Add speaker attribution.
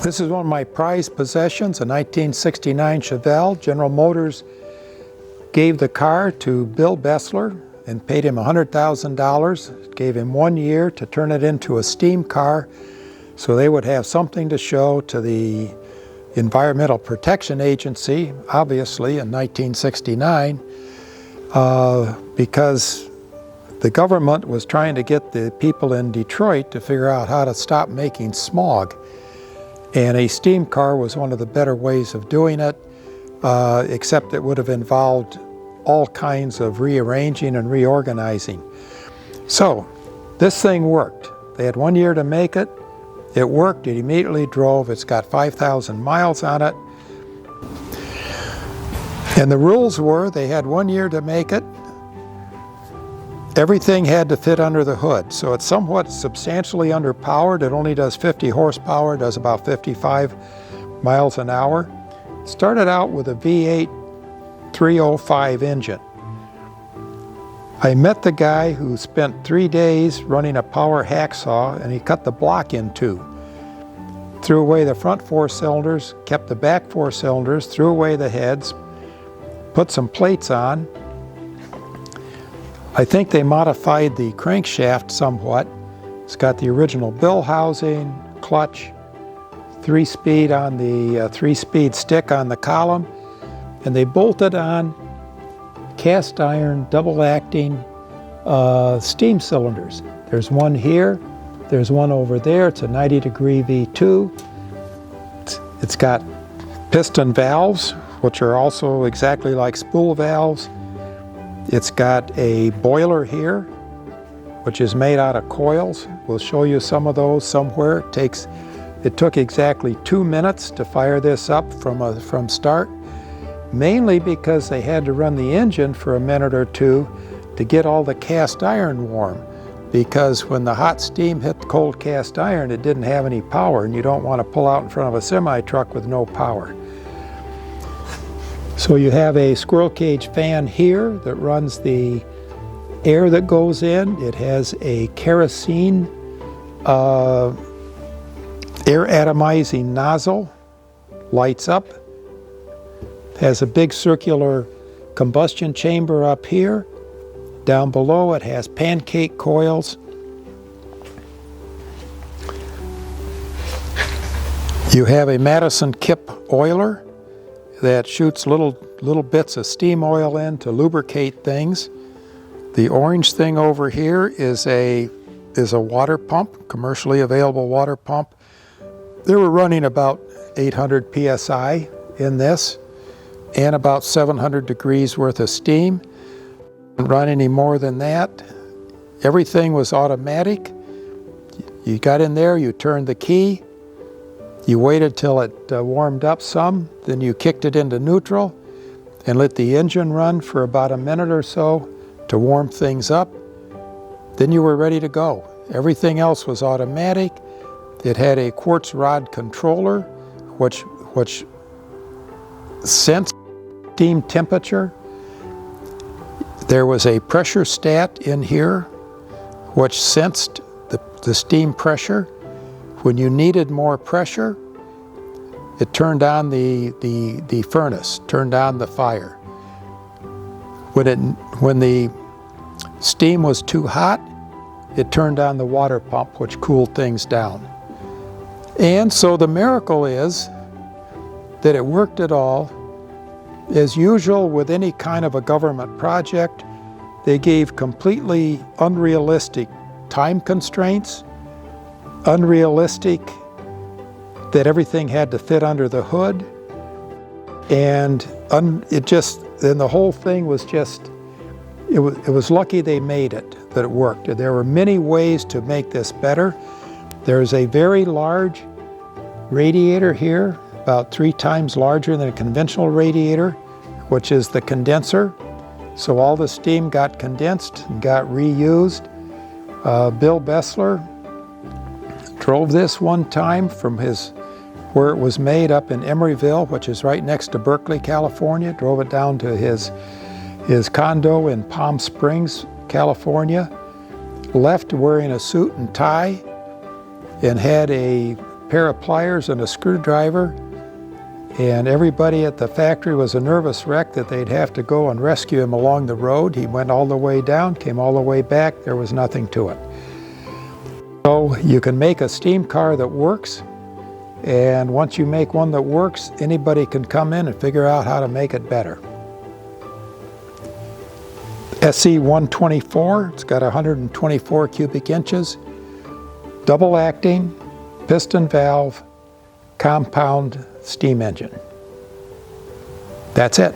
Speaker 1: This is one of my prized possessions, a 1969 Chevelle. General Motors gave the car to Bill Bessler and paid him $100,000. It gave him 1 year to turn it into a steam car so they would have something to show to the Environmental Protection Agency, obviously in 1969, because the government was trying to get the people in Detroit to figure out how to stop making smog. And a steam car was one of the better ways of doing it, except it would have involved all kinds of rearranging and reorganizing. So this thing worked. They had 1 year to make it. It worked. It immediately drove. It's got 5,000 miles on it. And the rules were they had 1 year to make it. Everything had to fit under the hood, so it's somewhat substantially underpowered. It only does 50 horsepower, does about 55 miles an hour. It started out with a V8 305 engine. I met the guy who spent 3 days running a power hacksaw, and he cut the block in two. Threw away the front 4 cylinders, kept the back 4 cylinders, threw away the heads, put some plates on. I think they modified the crankshaft somewhat. It's got the original bill housing, clutch, 3-speed on the 3-speed stick on the column, and they bolted on cast iron double-acting steam cylinders. There's one here, there's one over there. It's a 90-degree V2. It's got piston valves, which are also exactly like spool valves. It's got a boiler here, which is made out of coils. We'll show you some of those somewhere. It took exactly 2 minutes to fire this up from start, mainly because they had to run the engine for a minute or two to get all the cast iron warm, because when the hot steam hit the cold cast iron, it didn't have any power, and you don't want to pull out in front of a semi-truck with no power. So you have a squirrel cage fan here that runs the air that goes in. It has a kerosene air atomizing nozzle, lights up. It has a big circular combustion chamber up here. Down below it has pancake coils. You have a Madison Kip oiler that shoots little bits of steam oil in to lubricate things. The orange thing over here is a water pump, commercially available water pump. They were running about 800 psi in this and about 700 degrees worth of steam. Didn't run any more than that. Everything was automatic. You got in there, you turned the key, you waited till it warmed up some, then you kicked it into neutral and let the engine run for about a minute or so to warm things up. Then you were ready to go. Everything else was automatic. It had a quartz rod controller which sensed steam temperature. There was a pressure stat in here which sensed the steam pressure. When you needed more pressure, it turned on the furnace, turned on the fire. When the steam was too hot, it turned on the water pump, which cooled things down. And so the miracle is that it worked at all. As usual with any kind of a government project, they gave completely unrealistic time constraints, unrealistic that everything had to fit under the hood, and then the whole thing was just, it was lucky they made it, that it worked. There were many ways to make this better. There's a very large radiator here, about 3 times larger than a conventional radiator, which is the condenser. So all the steam got condensed and got reused. Bill Bessler drove this one time from where it was made up in Emeryville, which is right next to Berkeley, California, drove it down to his condo in Palm Springs, California, left wearing a suit and tie, and had a pair of pliers and a screwdriver, and everybody at the factory was a nervous wreck that they'd have to go and rescue him along the road. He went all the way down, came all the way back, there was nothing to it. So you can make a steam car that works, and once you make one that works, anybody can come in and figure out how to make it better. SC-124, it's got 124 cubic inches, double acting, piston valve, compound steam engine. That's it.